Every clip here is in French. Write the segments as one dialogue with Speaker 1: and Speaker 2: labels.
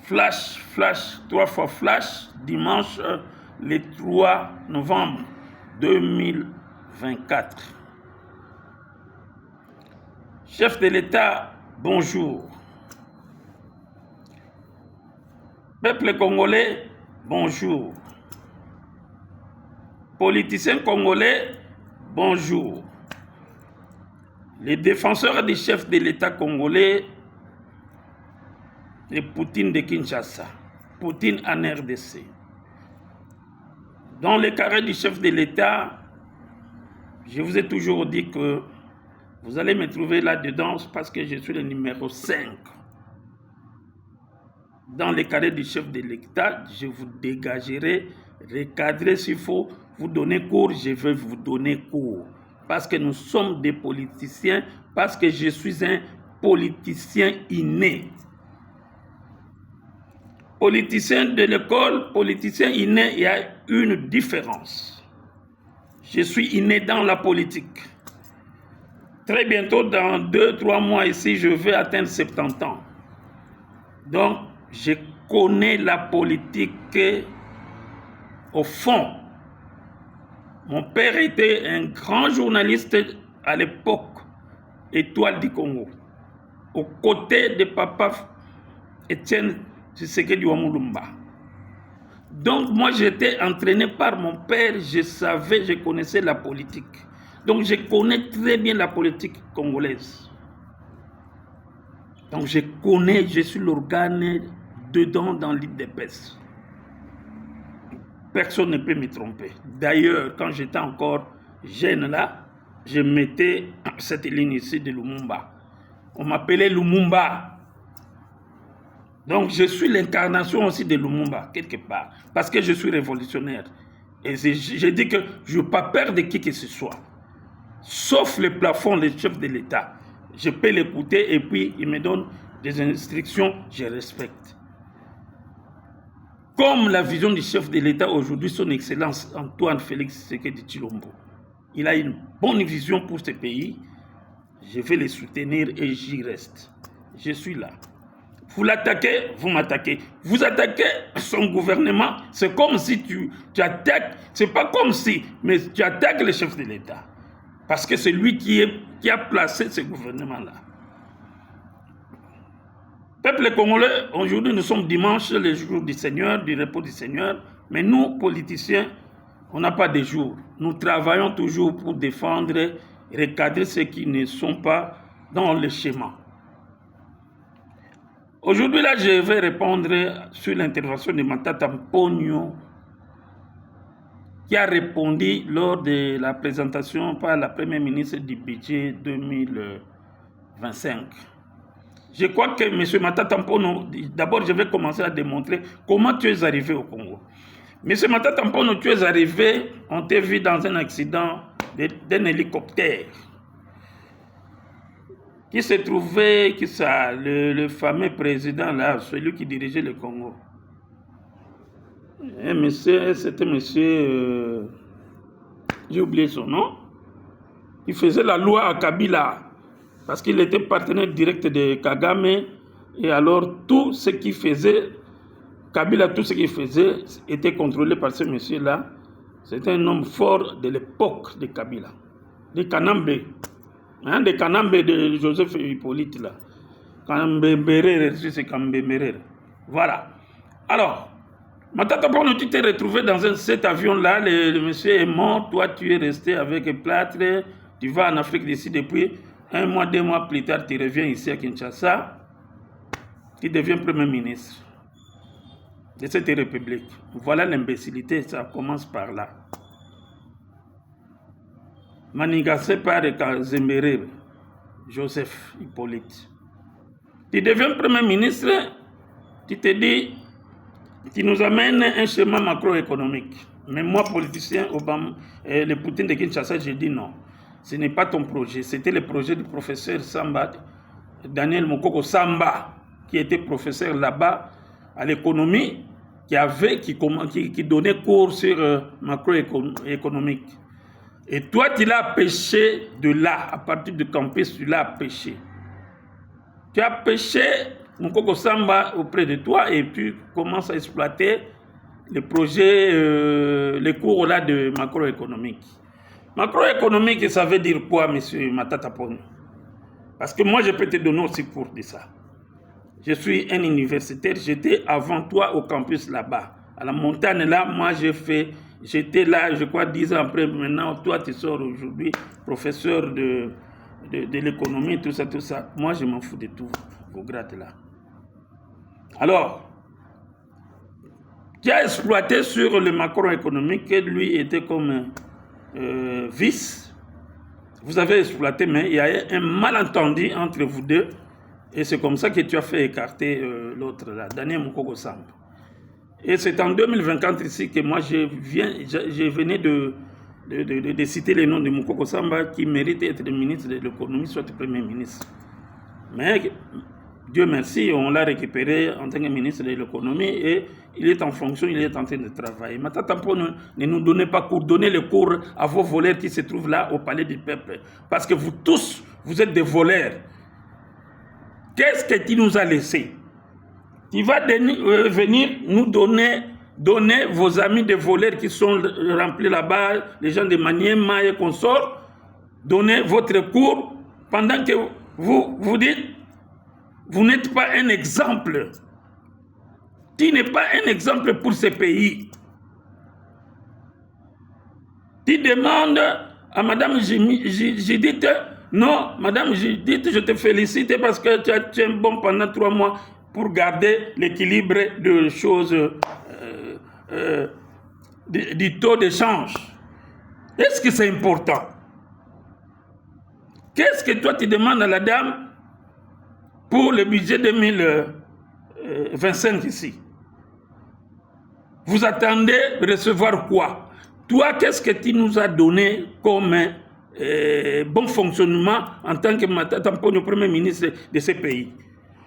Speaker 1: flash, 3 fois flash, dimanche le 3 novembre 2024. Chef de l'État, bonjour. Peuple congolais, bonjour. Politiciens congolais, bonjour. Les défenseurs des chefs de l'État congolais, les Poutine de Kinshasa, Poutine en RDC. Dans le carré du chef de l'État, je vous ai toujours dit que vous allez me trouver là-dedans parce que je suis le numéro 5. Dans le carré du chef de l'État, je vous dégagerai, recadrer s'il faut, vous donner cours, je vais vous donner cours. Parce que nous sommes des politiciens, parce que je suis un politicien inné. Politicien de l'école, politicien inné, il y a une différence. Je suis inné dans la politique. Très bientôt, dans 2-3 mois ici, je vais atteindre 70 ans. Donc, je connais la politique au fond. Mon père était un grand journaliste à l'époque, Étoile du Congo, aux côtés de papa Étienne Tshisekedi Wamulumba. Donc moi j'étais entraîné par mon père, je connaissais la politique. Donc je connais très bien la politique congolaise. Donc je suis l'organe dedans dans l'île d'épaisse. Personne ne peut me tromper. D'ailleurs, quand j'étais encore jeune là, je mettais cette ligne ici de Lumumba. On m'appelait Lumumba. Donc je suis l'incarnation aussi de Lumumba, quelque part. Parce que je suis révolutionnaire. Et je dis que je n'ai pas peur de qui que ce soit. Sauf le plafond, le chef de l'État. Je peux l'écouter et puis il me donne des instructions, je respecte. Comme la vision du chef de l'État aujourd'hui, son Excellence Antoine Félix Tshisekedi Tshilombo. Il a une bonne vision pour ce pays. Je vais le soutenir et j'y reste. Je suis là. Vous l'attaquez, vous m'attaquez. Vous attaquez son gouvernement, c'est comme si tu attaques, c'est pas comme si, mais tu attaques le chef de l'État. Parce que c'est lui qui a placé ce gouvernement-là. Peuple congolais, aujourd'hui nous sommes dimanche, le jour du Seigneur, du repos du Seigneur, mais nous, politiciens, on n'a pas de jour. Nous travaillons toujours pour défendre et recadrer ceux qui ne sont pas dans le schéma. Aujourd'hui, là, je vais répondre sur l'intervention de Matata Mponyo, qui a répondu lors de la présentation par la Première ministre du budget 2025. Je crois que M. Matata Mponyo, d'abord je vais commencer à démontrer comment tu es arrivé au Congo. M. Matata Mponyo, tu es arrivé, on t'a vu dans un accident d'un hélicoptère qui se trouvait, le fameux président là, celui qui dirigeait le Congo. C'était monsieur, j'ai oublié son nom, il faisait la loi à Kabila. Parce qu'il était partenaire direct de Kagame, et alors tout ce qu'il faisait, Kabila, tout ce qu'il faisait, était contrôlé par ce monsieur-là. C'était un homme fort de l'époque de Kabila, de Kanambe, de Kanambe de Joseph Hippolyte, là. Kanambe Merere, c'est Kanambe Merere. Voilà. Alors, Matata Mponyo, tu t'es retrouvé dans cet avion-là, le monsieur est mort, toi tu es resté avec Plâtre, tu vas en Afrique d'ici depuis. 1 mois, 2 mois plus tard, tu reviens ici à Kinshasa, tu deviens Premier ministre de cette république. Voilà l'imbécilité, ça commence par là. Manigacé par Zemberer, Joseph Hippolyte. Tu deviens Premier ministre, tu te dis, tu nous amènes un schéma macroéconomique. Mais moi, politicien, le Poutine de Kinshasa, j'ai dit non. Ce n'est pas ton projet, c'était le projet du professeur Samba, Daniel Mokoko Samba, qui était professeur là-bas à l'économie, qui donnait cours sur macroéconomique. Et toi, tu l'as pêché de là, à partir du campus, tu l'as pêché. Tu as pêché Moukoko Samba auprès de toi et puis commence à exploiter les projets, les cours là de macroéconomique. Macroéconomique, ça veut dire quoi, monsieur Matata Ponyo? Parce que moi, je peux te donner aussi cours de ça. Je suis un universitaire, j'étais avant toi au campus là-bas. À la montagne là, moi j'étais là, je crois 10 ans après, maintenant toi tu sors aujourd'hui, professeur de l'économie, tout ça, tout ça. Moi je m'en fous de tout, vos grades là. Alors, tu as exploité sur le macroéconomique, que lui était comme vice. Vous avez exploité, mais il y a un malentendu entre vous deux. Et c'est comme ça que tu as fait écarter l'autre là, Daniel Moukoko Samba. Et c'est en 2024 ici que moi je venais de citer les noms de Moukoko Samba qui mérite d'être le ministre de l'économie, soit le premier ministre. Mais Dieu merci, on l'a récupéré en tant que ministre de l'économie et il est en fonction, il est en train de travailler. Matata Ponyo, ne nous donnez pas cours, donnez le cours à vos voleurs qui se trouvent là au palais du peuple. Parce que vous tous, vous êtes des voleurs. Qu'est-ce que tu nous as laissé? Tu vas venir nous donner vos amis de voleurs qui sont remplis là-bas, les gens de Maniema et consorts, donner votre cours pendant que vous dites, vous n'êtes pas un exemple. Tu n'es pas un exemple pour ce pays. Tu demandes à Madame Judith, non, Madame Judith, je te félicite parce que tu as tenu bon pendant 3 mois pour garder l'équilibre de choses du taux d'échange. Est-ce que c'est important? Qu'est-ce que toi tu demandes à la dame pour le budget 2025 ici? Vous attendez recevoir quoi? Toi, qu'est-ce que tu nous as donné comme bon fonctionnement en tant que Matata Ponyo, premier ministre de ce pays?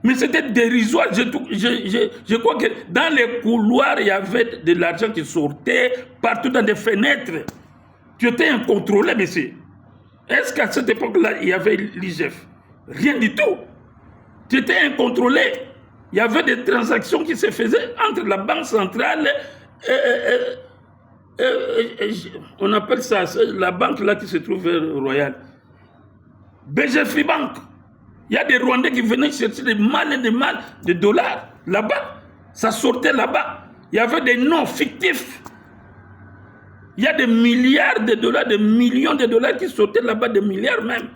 Speaker 1: Mais c'était dérisoire. Je crois que dans les couloirs, il y avait de l'argent qui sortait partout dans des fenêtres. Tu étais incontrôlé, monsieur. Est-ce qu'à cette époque-là, il y avait l'IGF? Rien du tout. Tu étais incontrôlé. Il y avait des transactions qui se faisaient entre la Banque centrale on appelle ça, la banque là qui se trouve Royal. BGF Bank. Il y a des Rwandais qui venaient chercher des mal de dollars là-bas. Ça sortait là-bas. Il y avait des noms fictifs. Il y a des milliards de dollars, des millions de dollars qui sortaient là-bas, des milliards même.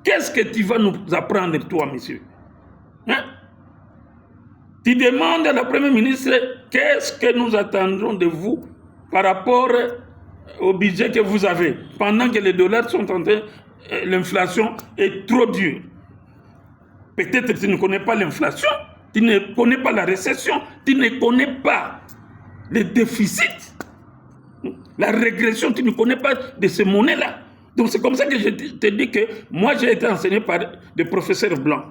Speaker 1: Qu'est-ce que tu vas nous apprendre, toi, monsieur? Hein? Tu demandes à la Première ministre, qu'est-ce que nous attendrons de vous par rapport au budget que vous avez, pendant que les dollars sont en train, l'inflation est trop dure. Peut-être que tu ne connais pas l'inflation, tu ne connais pas la récession, tu ne connais pas le déficit, la régression, tu ne connais pas de ces monnaies-là. Donc c'est comme ça que je te dis que moi j'ai été enseigné par des professeurs blancs,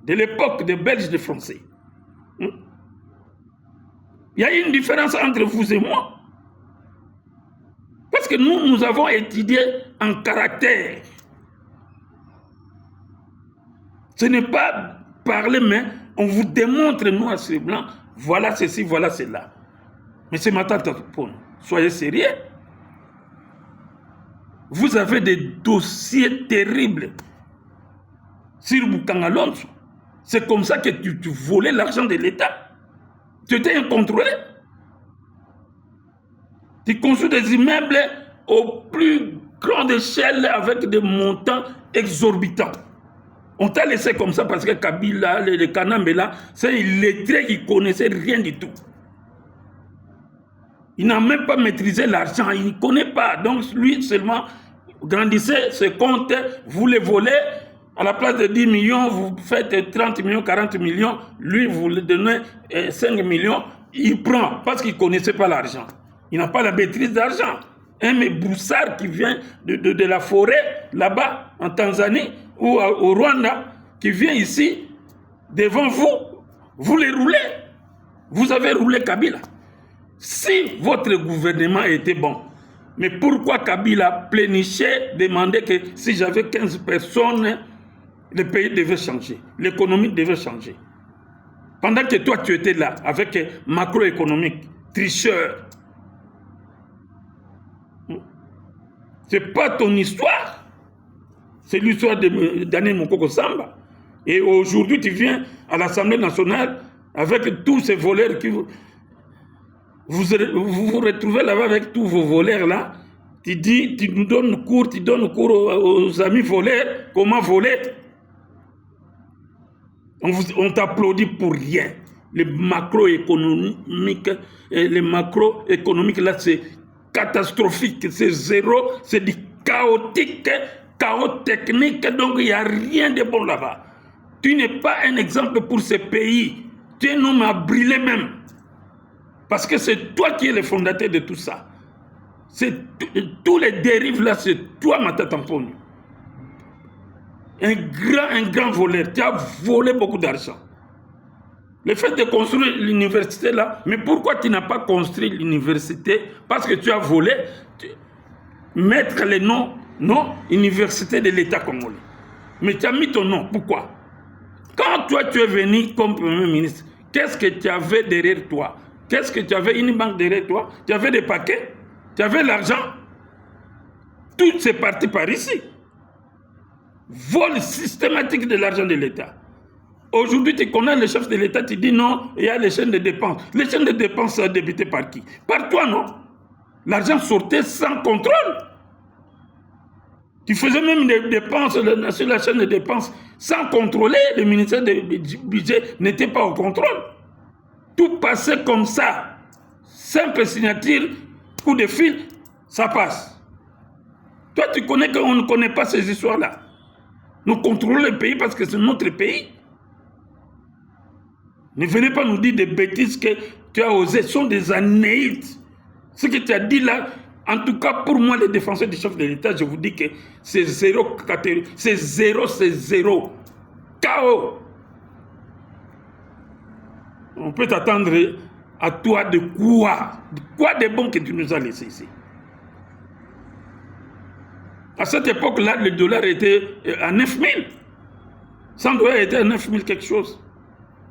Speaker 1: de l'époque des Belges et des Français. Il y a une différence entre vous et moi. Parce que nous avons étudié en caractère. Ce n'est pas parler, mais on vous démontre noir sur blanc, voilà ceci, voilà cela. Mais c'est Matata Ponyo, soyez sérieux. Vous avez des dossiers terribles sur Bukanga Alonso. C'est comme ça que tu volais l'argent de l'État. Tu étais incontrôlé. Tu construis des immeubles au plus grande échelle avec des montants exorbitants. On t'a laissé comme ça parce que Kabila, le Kanambela, c'est un illettré qui ne connaissait rien du tout. Il n'a même pas maîtrisé l'argent, il ne connaît pas. Donc lui seulement grandissait ses comptes, vous les volez. À la place de 10 millions, vous faites 30 millions, 40 millions. Lui, vous lui donnez 5 millions. Il prend parce qu'il ne connaissait pas l'argent. Il n'a pas la maîtrise d'argent. Un broussard qui vient de la forêt, là-bas, en Tanzanie ou au Rwanda, qui vient ici, devant vous, vous les roulez. Vous avez roulé Kabila. Si votre gouvernement était bon, mais pourquoi Kabila plénichait, demandait que si j'avais 15 personnes Le pays devait changer. L'économie devait changer. Pendant que toi, tu étais là, avec macroéconomique, tricheur. Ce n'est pas ton histoire. C'est l'histoire de Daniel Mokoko Samba. Et aujourd'hui, tu viens à l'Assemblée nationale avec tous ces voleurs qui vous retrouvez là-bas avec tous vos voleurs là. Tu dis, tu nous donnes cours, aux amis voleurs, comment voler. On t'applaudit pour rien. Les macroéconomiques là, c'est catastrophique, c'est zéro, c'est du chaotique, chaos technique, donc il n'y a rien de bon là-bas. Tu n'es pas un exemple pour ce pays. Tu es un homme à brûler même. Parce que c'est toi qui es le fondateur de tout ça. Tous les dérives là, c'est toi, Mata Tamponi. Un grand voleur. Tu as volé beaucoup d'argent. Le fait de construire l'université là, mais pourquoi tu n'as pas construit l'université? Parce que tu as volé, mettre les noms, non, université de l'État congolais. Mais tu as mis ton nom, pourquoi? Quand toi tu es venu comme Premier ministre, qu'est-ce que tu avais derrière toi? Qu'est-ce que tu avais? Une banque derrière toi? Tu avais des paquets? Tu avais l'argent? Tout c'est parti par ici. Vol systématique de l'argent de l'État. Aujourd'hui, tu connais le chef de l'État, tu dis non, il y a les chaînes de dépenses. Les chaînes de dépenses sont débitées par qui? Par toi, non? L'argent sortait sans contrôle. Tu faisais même des dépenses sur la chaîne de dépenses sans contrôler. Le ministère du budget n'était pas au contrôle. Tout passait comme ça. Simple signature, coup de fil, ça passe. Toi, tu connais qu'on ne connaît pas ces histoires-là. Nous contrôlons le pays parce que c'est notre pays. Ne venez pas nous dire des bêtises que tu as osé. Ce sont des anéites. Ce que tu as dit là, en tout cas pour moi, les défenseurs du chef de l'État, je vous dis que c'est zéro catégorie. C'est zéro. Chaos. On peut t'attendre à toi de quoi? De quoi de bon que tu nous as laissé ici? À cette époque-là, le dollar était à 9 000. 100 dollars était à 9 000 quelque chose.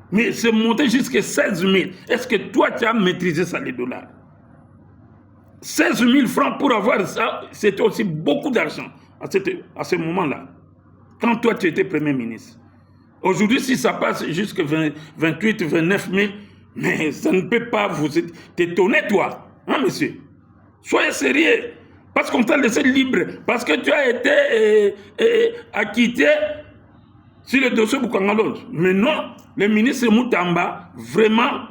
Speaker 1: Mais c'est monté jusqu'à 16 000. Est-ce que toi, tu as maîtrisé ça, les dollars? 16 000 francs pour avoir ça, c'était aussi beaucoup d'argent à ce moment-là. Quand toi, tu étais Premier ministre. Aujourd'hui, si ça passe jusqu'à 28, 29 000, mais ça ne peut pas vous t'étonner, toi. Hein, monsieur? Soyez sérieux. Parce qu'on t'a laissé libre. Parce que tu as été acquitté sur le dossier Boukangalonge. Mais non, le ministre Moutamba, vraiment,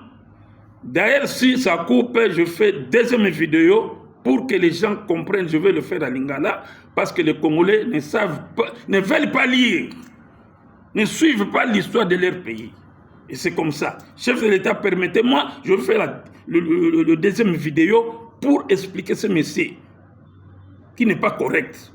Speaker 1: d'ailleurs, si ça coupe, je fais deuxième vidéo pour que les gens comprennent. Je vais le faire à Lingala parce que les Congolais ne veulent pas lire, ne suivent pas l'histoire de leur pays. Et c'est comme ça. Chef de l'État, permettez-moi, je vais faire le deuxième vidéo pour expliquer ce monsieur qui n'est pas correct.